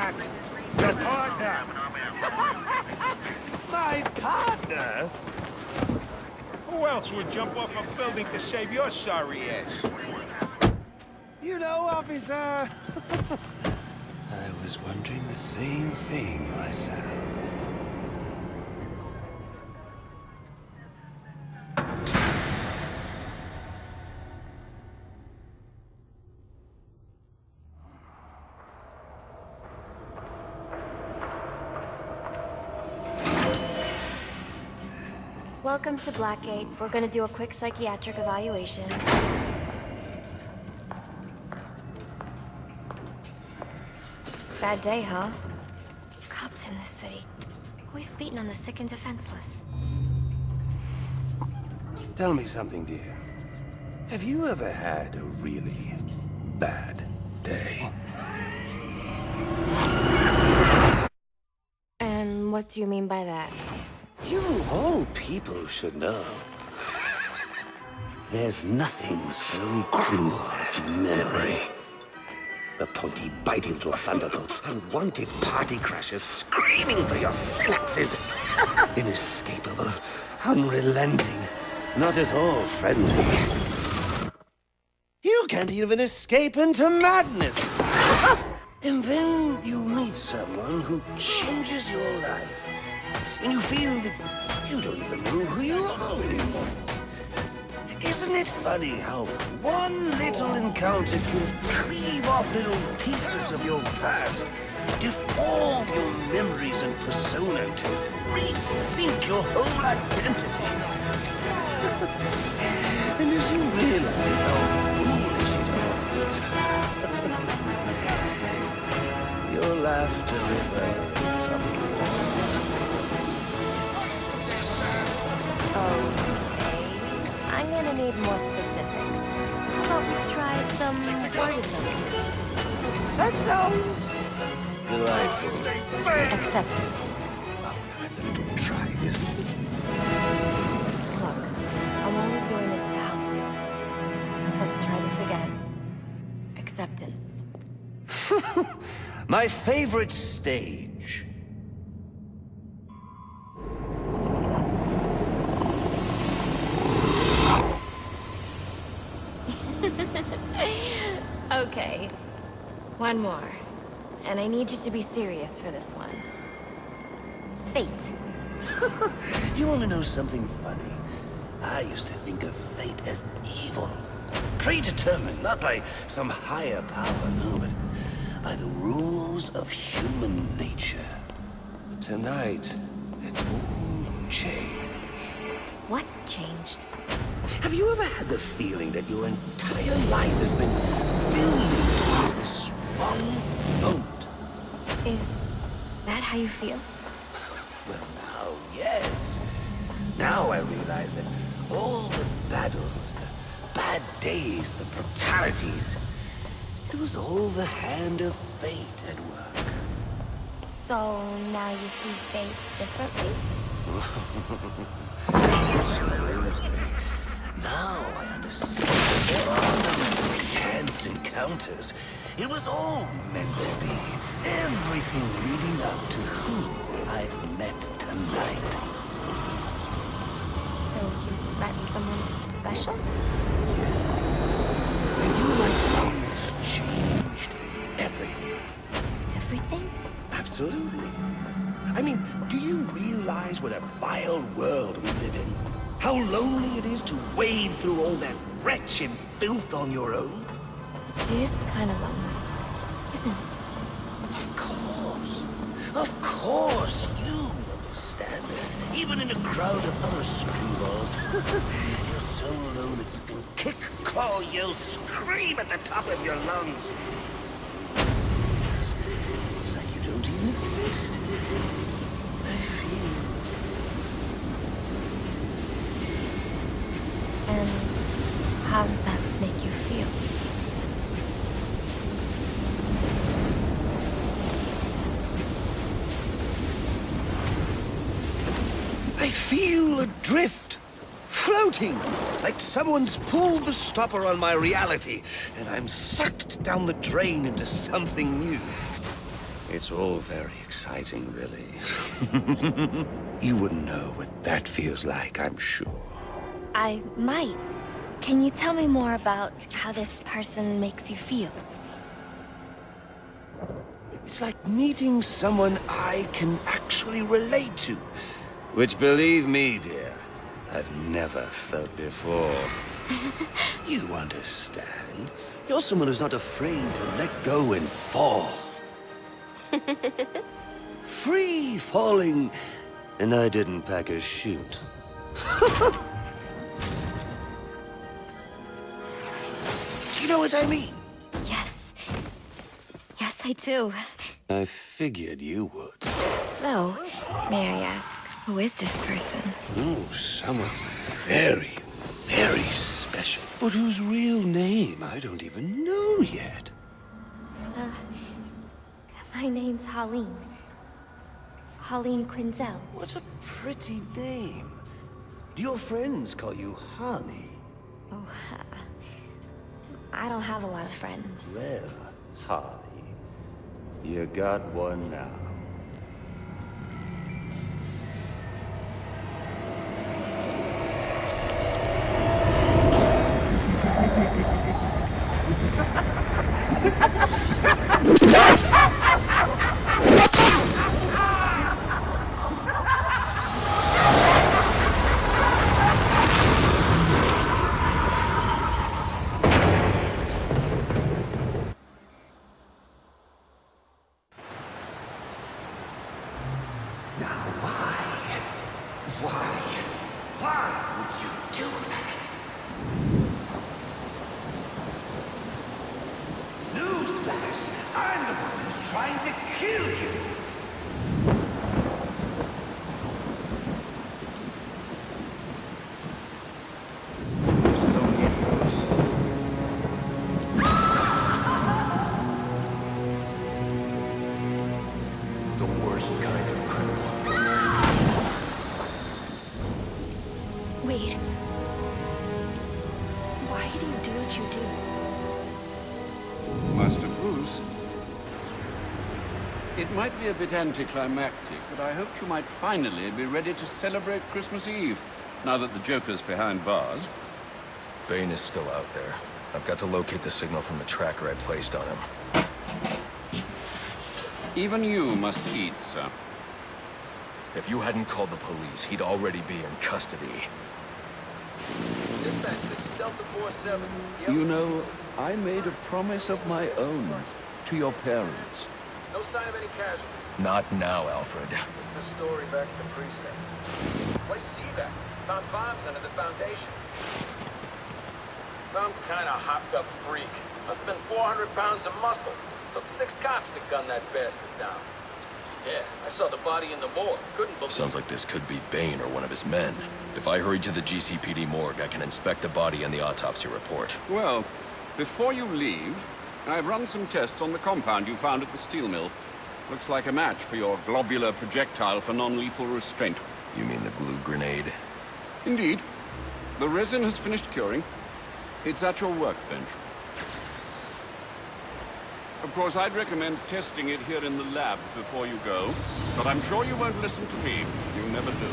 that? Your partner! My partner? Who else would jump off a building to save your sorry ass? You know, officer... I was wondering the same thing myself. Welcome to Blackgate. We're gonna do a quick psychiatric evaluation. Bad day, huh? Cops in this city. Always beating on the sick and defenseless. Tell me something, dear. Have you ever had a really bad day? And what do you mean by that? You of all people should know. There's nothing so cruel as memory. The pointy, bitey little thunderbolts, unwanted party crashers screaming through your synapses. Inescapable, unrelenting, not at all friendly. You can't even escape into madness. And then you meet someone who changes your life. And you feel that you don't even know who you are anymore. Isn't it funny how one little encounter can cleave off little pieces of your past, deform your memories and persona to rethink your whole identity? And as you realize how foolish it was, your laughter reverberates on the walls. I'm gonna need more specifics. How about we try some word association? That sounds delightful. Acceptance. Oh, that's a little tried, isn't it? Look, I'm only doing this to help you. Let's try this again. Acceptance. My favorite stage. Okay. One more. And I need you to be serious for this one. Fate. You want to know something funny? I used to think of fate as evil. Predetermined, not by some higher power, no, but by the rules of human nature. But tonight, it's all changed. What's changed? Have you ever had the feeling that your entire life has been building towards this one moment? Is that how you feel? Well, now, yes. Now I realize that all the battles, the bad days, the brutalities, it was all the hand of fate at work. So now you see fate differently? Absolutely. Now I understand. There are no chance encounters. It was all meant to be. Everything leading up to who I've met tonight. So you've met someone special? And you might say it's changed everything. Everything? Absolutely. I mean, do you realize what a vile world we live in? How lonely it is to wade through all that wretched filth on your own? It is kind of lonely, isn't it? Of course. Of course, you understand. Even in a crowd of other screwballs. You're so alone that you can kick, claw, yell, scream at the top of your lungs. It's like you don't even exist. I feel... And how does that make you feel? I feel adrift, floating, like someone's pulled the stopper on my reality, and I'm sucked down the drain into something new. It's all very exciting, really. You wouldn't know what that feels like, I'm sure. I might. Can you tell me more about how this person makes you feel? It's like meeting someone I can actually relate to. Which, believe me, dear, I've never felt before. You understand? You're someone who's not afraid to let go and fall. Free falling, and I didn't pack a chute. You know what I mean? Yes. Yes, I do. I figured you would. So, may I ask, who is this person? Oh, someone very, very special. But whose real name I don't even know yet. My name's Harleen. Harleen Quinzel. What a pretty name. Do your friends call you Harley? Oh, I don't have a lot of friends. Well, Harley, you got one now. Why would you do that? Newsflash! I'm the one who's trying to kill you! The worst kind of criminal. Wait. Why do you do what you do? Master Bruce, it might be a bit anticlimactic, but I hoped you might finally be ready to celebrate Christmas Eve, now that the Joker's behind bars. Bane is still out there. I've got to locate the signal from the tracker I placed on him. Even you must eat, sir. If you hadn't called the police, he'd already be in custody. Dispatch, this is Delta 47. You know, I made a promise of my own to your parents. No sign of any casualties. Not now, Alfred. The story back at the precinct. Place is evac. Found bombs under the foundation. Some kind of hopped-up freak. Must have been 400 pounds of muscle. Took 6 cops to gun that bastard down. Yeah, I saw the body in the morgue. Couldn't believe Sounds like this could be Bane or one of his men. If I hurry to the GCPD morgue, I can inspect the body and the autopsy report. Well, before you leave, I've run some tests on the compound you found at the steel mill. Looks like a match for your globular projectile for non-lethal restraint. You mean the glue grenade? Indeed. The resin has finished curing. It's at your workbench. Of course, I'd recommend testing it here in the lab before you go, but I'm sure you won't listen to me. You never do.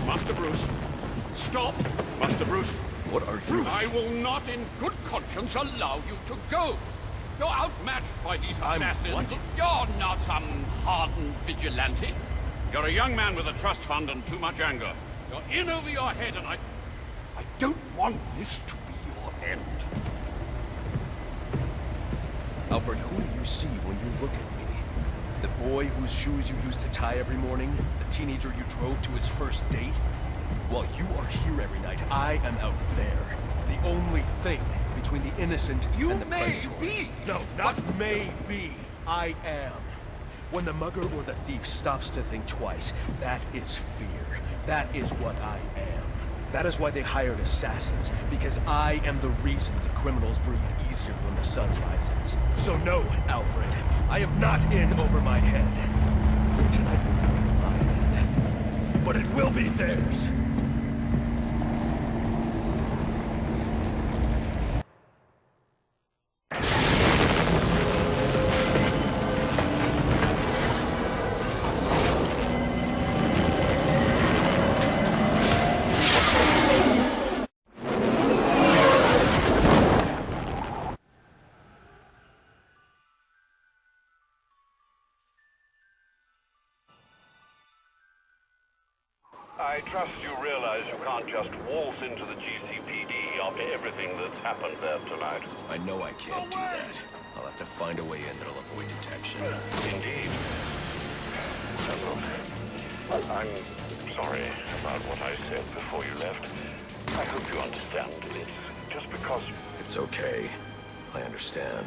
Master Bruce, stop! Mr. Bruce. What are you... I will not in good conscience allow you to go. You're outmatched by these assassins. What? You're not some hardened vigilante. You're a young man with a trust fund and too much anger. You're in over your head, and I don't want this to be your end. Alfred, who do you see when you look at me? The boy whose shoes you used to tie every morning? The teenager you drove to his first date? While you are here every night, I am out there. The only thing between the innocent and the predator. Be. No, not may be. I am. When the mugger or the thief stops to think twice, that is fear. That is what I am. That is why they hired assassins, because I am the reason the criminals breathe easier when the sun rises. So no, Alfred, I am not in over my head. Tonight will not be my end, but it will be theirs. I trust you realize you can't just waltz into the GCPD after everything that's happened there tonight. I know I can't do that. I'll have to find a way in that'll avoid detection. Indeed. Well, I'm sorry about what I said before you left. I hope you understand. It's just because... It's okay. I understand.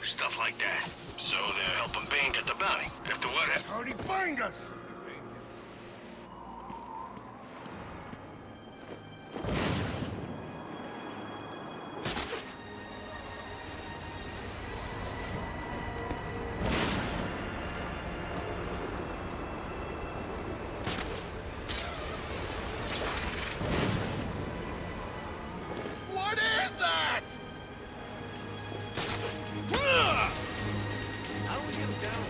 Stuff like that. So they're helping Bane get the bounty. After what happened? How'd he find us? What is that? How we get down?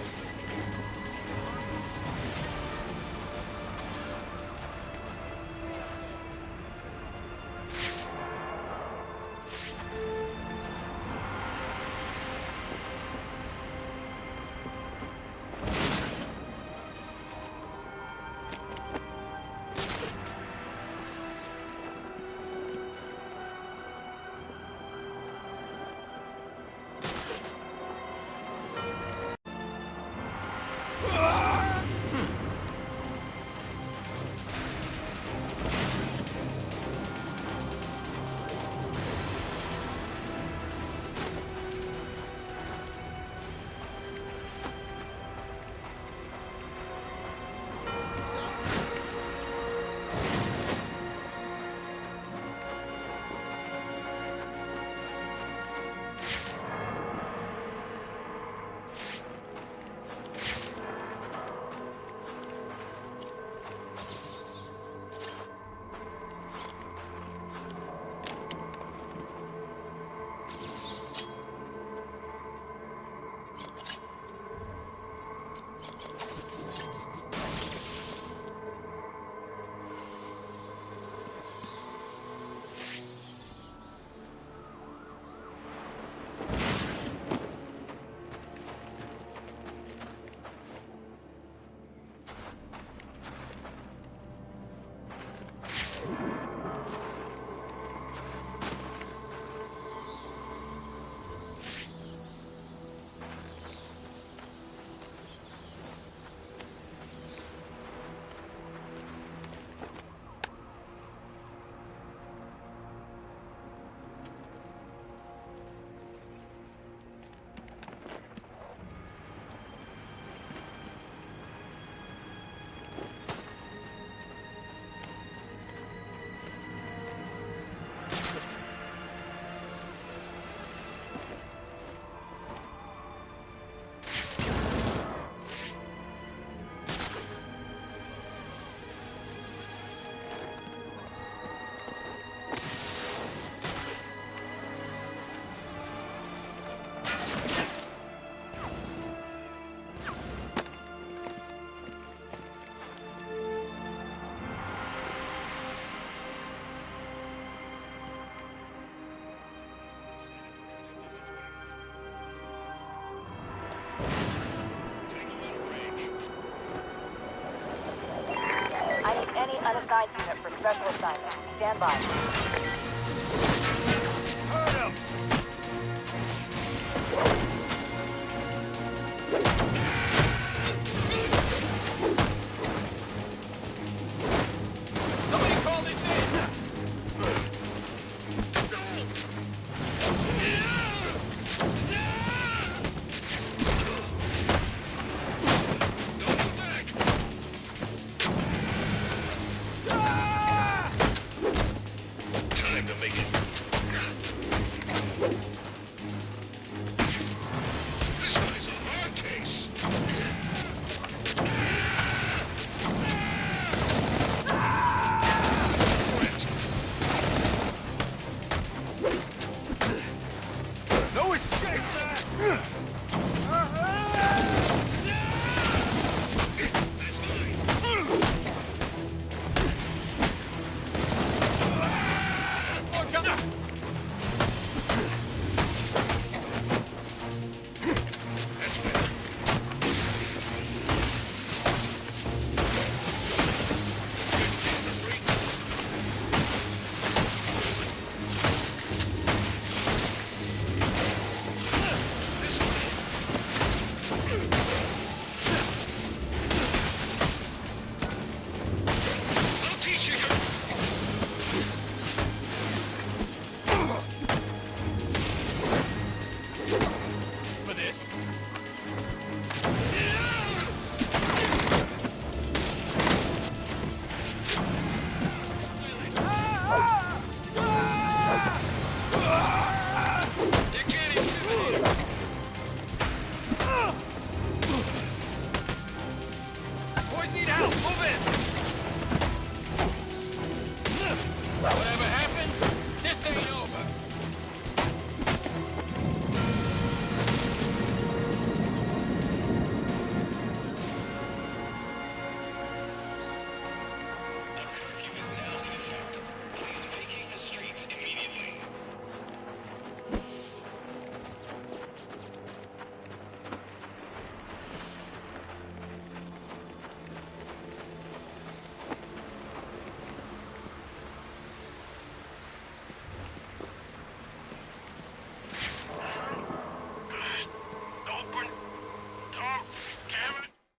Science Unit for special assignment. Stand by.